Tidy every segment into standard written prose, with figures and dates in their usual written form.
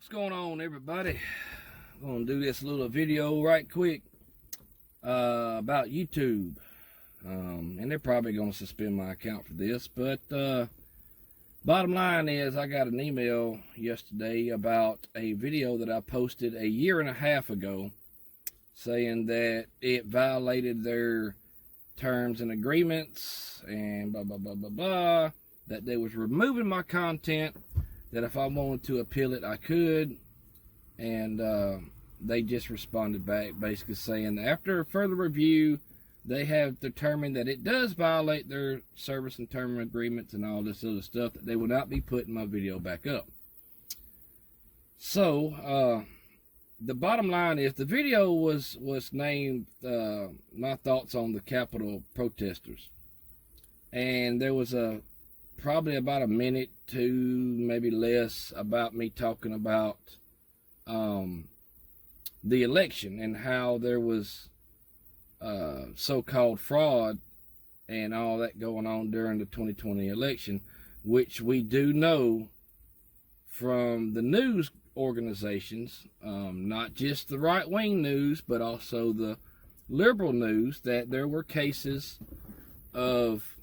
What's going on, everybody? I'm gonna do this little video right quick about YouTube, and they're probably gonna suspend my account for this, but bottom line is I got an email yesterday about a video that I posted a year and a half ago saying that it violated their terms and agreements and blah blah blah blah blah, that they was removing my content, that if I wanted to appeal it I could, and they just responded back basically saying that after further review they have determined that it does violate their service and term agreements and all this other stuff, that they will not be putting my video back up. So the bottom line is the video was named my thoughts on the Capitol protesters, and there was probably about a minute to maybe less about me talking about the election and how there was so-called fraud and all that going on during the 2020 election, which we do know from the news organizations, not just the right-wing news, but also the liberal news, that there were cases of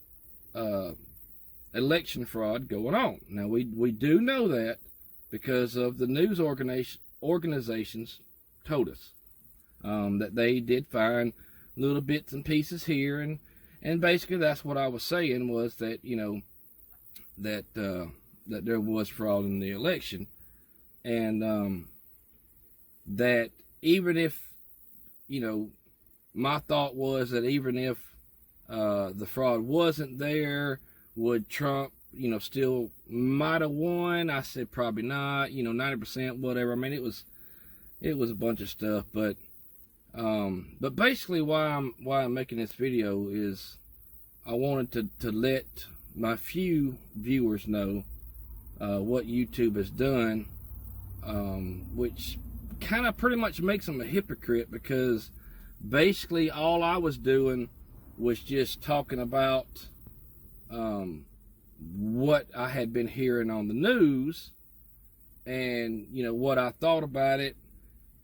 election fraud going on. Now, we do know that because of the news organizations told us that they did find little bits and pieces here, and basically that's what I was saying, was that, you know, that that there was fraud in the election, and that even if, you know, my thought was that even if the fraud wasn't there, would Trump, you know, still might have won? I said probably not, you know, 90%, whatever. I mean, it was a bunch of stuff, but basically why I'm making this video is I wanted to let my few viewers know what YouTube has done, which kind of pretty much makes them a hypocrite, because basically all I was doing was just talking about what I had been hearing on the news, and, you know, what I thought about it,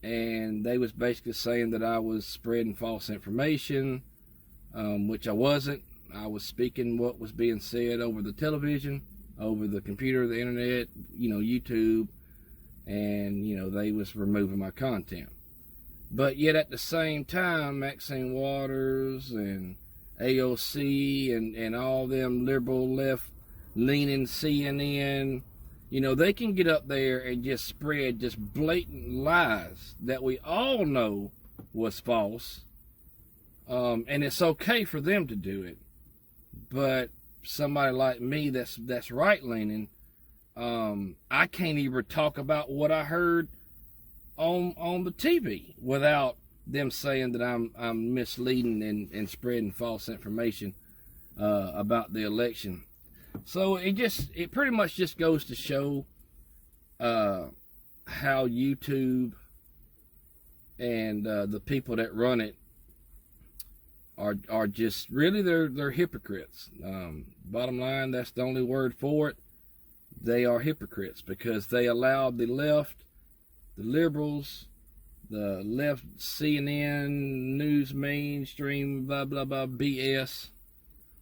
and they was basically saying that I was spreading false information, which I wasn't. I was speaking what was being said over the television, over the computer, the internet, you know, YouTube, and, you know, they was removing my content. But yet at the same time, Maxine Waters and AOC and all them liberal left-leaning CNN, you know, they can get up there and just spread just blatant lies that we all know was false, and it's okay for them to do it. But somebody like me that's right-leaning, I can't even talk about what I heard on the TV without them saying that I'm misleading and spreading false information about the election. So it pretty much just goes to show how YouTube and the people that run it are just really they're hypocrites. Bottom line, that's the only word for it. They are hypocrites because they allowed the left, the liberals, the left CNN, news mainstream, blah, blah, blah, BS.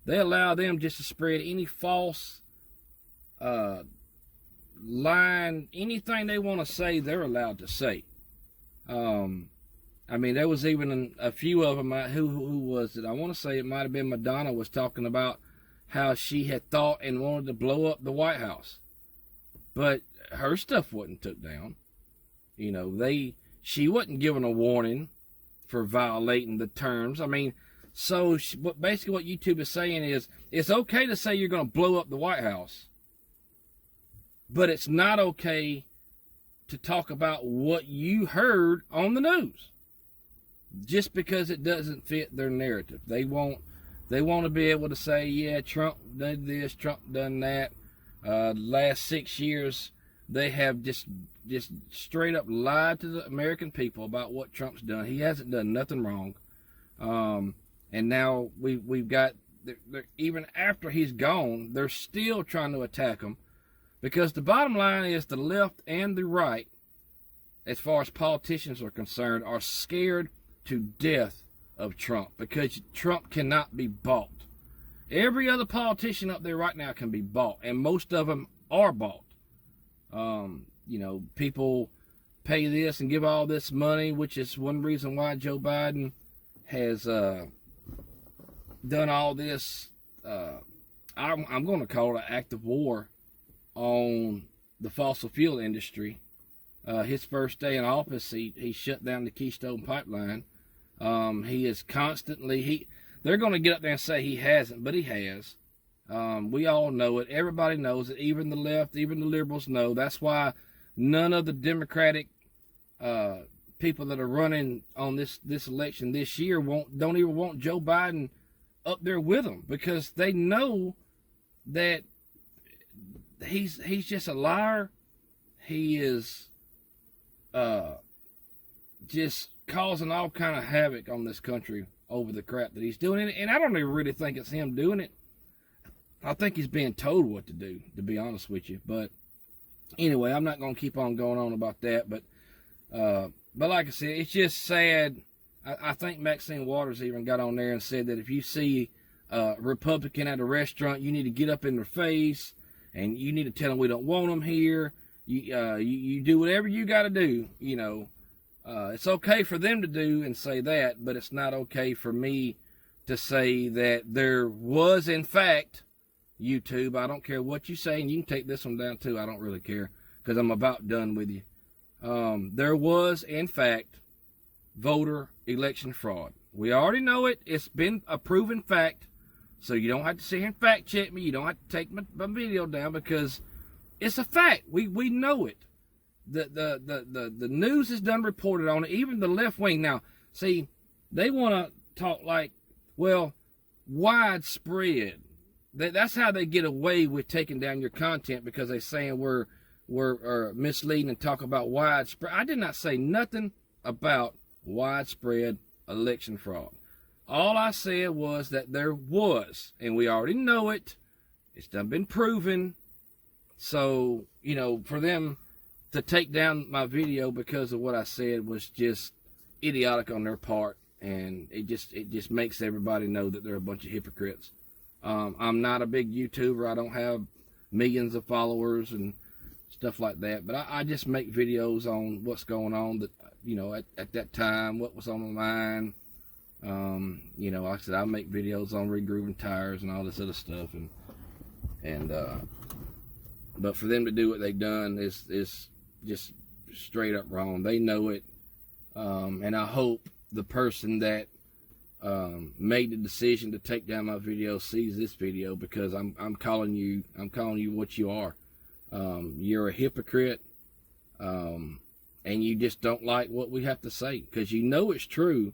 They allow them just to spread any false line, anything they want to say, they're allowed to say. I mean, there was even a few of them, who was it? I want to say it might have been Madonna, was talking about how she had thought and wanted to blow up the White House. But her stuff wasn't took down. You know, she wasn't given a warning for violating the terms. I mean, so basically what YouTube is saying is it's okay to say you're going to blow up the White House, but it's not okay to talk about what you heard on the news just because it doesn't fit their narrative. They want to be able to say, yeah, Trump did this, Trump done that. Last 6 years, they have just straight up lied to the American people about what Trump's done. He hasn't done nothing wrong. And now we've got, even after he's gone, they're still trying to attack him, because the bottom line is the left and the right as far as politicians are concerned, are scared to death of Trump, because Trump cannot be bought. Every other politician up there right now can be bought, and most of them are bought. You know, people pay this and give all this money, which is one reason why Joe Biden has done all this. I'm going to call it an act of war on the fossil fuel industry. His first day in office, he shut down the Keystone Pipeline. He is constantly, they're going to get up there and say he hasn't, but he has. We all know it. Everybody knows it. Even the left, even the liberals know. That's why none of the Democratic people that are running on this election this year don't even want Joe Biden up there with them, because they know that he's just a liar. He is just causing all kind of havoc on this country over the crap that he's doing. And I don't even really think it's him doing it. I think he's being told what to do, to be honest with you. But anyway, I'm not going to keep on going on about that. But like I said, it's just sad. I think Maxine Waters even got on there and said that if you see a Republican at a restaurant, you need to get up in their face and you need to tell them we don't want them here. You do whatever you got to do. You know, it's okay for them to do and say that, but it's not okay for me to say that there was, in fact, YouTube, I don't care what you say, and you can take this one down too. I don't really care, because I'm about done with you. There was, in fact, voter election fraud. We already know it. It's been a proven fact. So you don't have to sit here and fact check me. You don't have to take my video down, because it's a fact. We know it. The news is done reported on it. Even the left wing. Now, see, they want to talk like, well, widespread. That's how they get away with taking down your content, because they're saying we're misleading and talk about widespread. I did not say nothing about widespread election fraud. All I said was that there was, and we already know it. It's done been proven. So, you know, for them to take down my video because of what I said was just idiotic on their part, and it just makes everybody know that they're a bunch of hypocrites. I'm not a big YouTuber. I don't have millions of followers and stuff like that, but I just make videos on what's going on, that, you know, at that time, what was on my mind. You know, like I said, I make videos on re-grooving tires and all this other stuff, and but for them to do what they've done is just straight up wrong. They know it, and I hope the person that made the decision to take down my video sees this video, because I'm calling you what you are. You're a hypocrite, and you just don't like what we have to say, because you know it's true,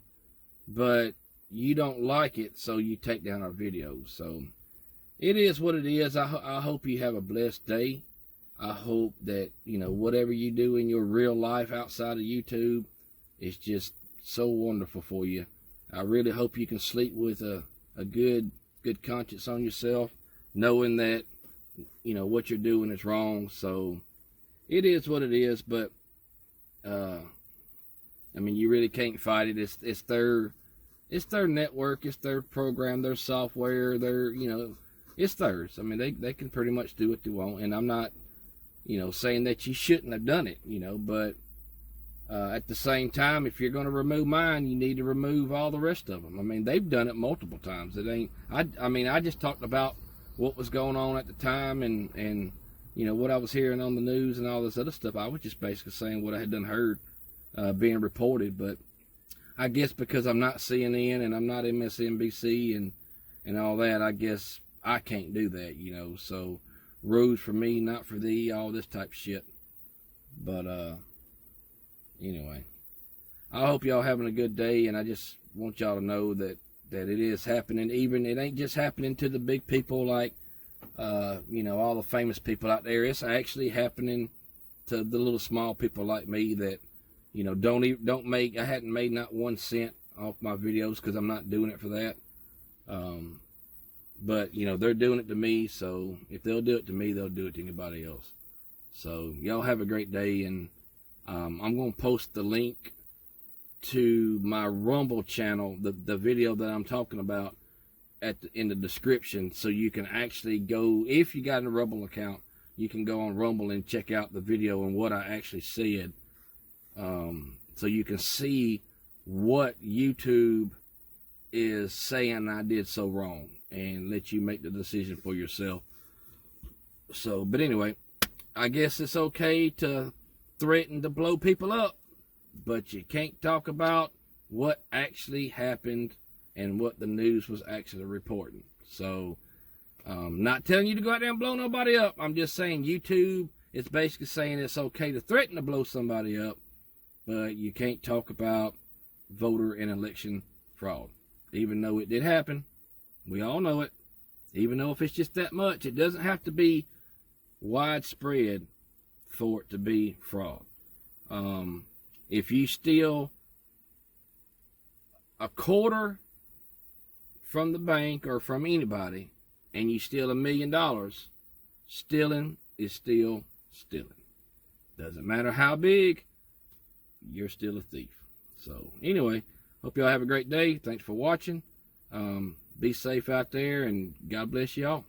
but you don't like it, so you take down our videos. So it is what it is. I hope you have a blessed day. I hope that, you know, whatever you do in your real life outside of YouTube is just so wonderful for you. I really hope you can sleep with a good conscience on yourself, knowing that, you know, what you're doing is wrong. So it is what it is. But I mean, you really can't fight it. It's their network, it's their program, their software, you know, it's theirs. I mean, they can pretty much do what they want, and I'm not, you know, saying that you shouldn't have done it, you know, but at the same time, if you're going to remove mine, you need to remove all the rest of them. I mean, they've done it multiple times. It ain't, I mean, I just talked about what was going on at the time, and you know, what I was hearing on the news and all this other stuff. I was just basically saying what I had done heard being reported. But I guess because I'm not CNN and I'm not MSNBC and all that, I guess I can't do that, you know. So rules for me, not for thee, all this type of shit. But anyway, I hope y'all having a good day, and I just want y'all to know that it is happening. Even it ain't just happening to the big people like you know, all the famous people out there. It's actually happening to the little small people like me that, you know, I hadn't made not 1 cent off my videos, because I'm not doing it for that. But you know, they're doing it to me, so if they'll do it to me, they'll do it to anybody else. So y'all have a great day, and I'm going to post the link to my Rumble channel, the video that I'm talking about, in the description, so you can actually go, if you got a Rumble account, you can go on Rumble and check out the video and what I actually said, so you can see what YouTube is saying I did so wrong, and let you make the decision for yourself. So, but anyway, I guess it's okay to threaten to blow people up, but you can't talk about what actually happened and what the news was actually reporting. So, not telling you to go out there and blow nobody up. I'm just saying YouTube is basically saying it's okay to threaten to blow somebody up, but you can't talk about voter and election fraud. Even though it did happen, we all know it. Even though if it's just that much, it doesn't have to be widespread for it to be fraud. If you steal a quarter from the bank or from anybody, and you steal $1 million, stealing is still stealing. Doesn't matter how big, you're still a thief. So anyway, hope y'all have a great day. Thanks for watching. Be safe out there, and God bless y'all.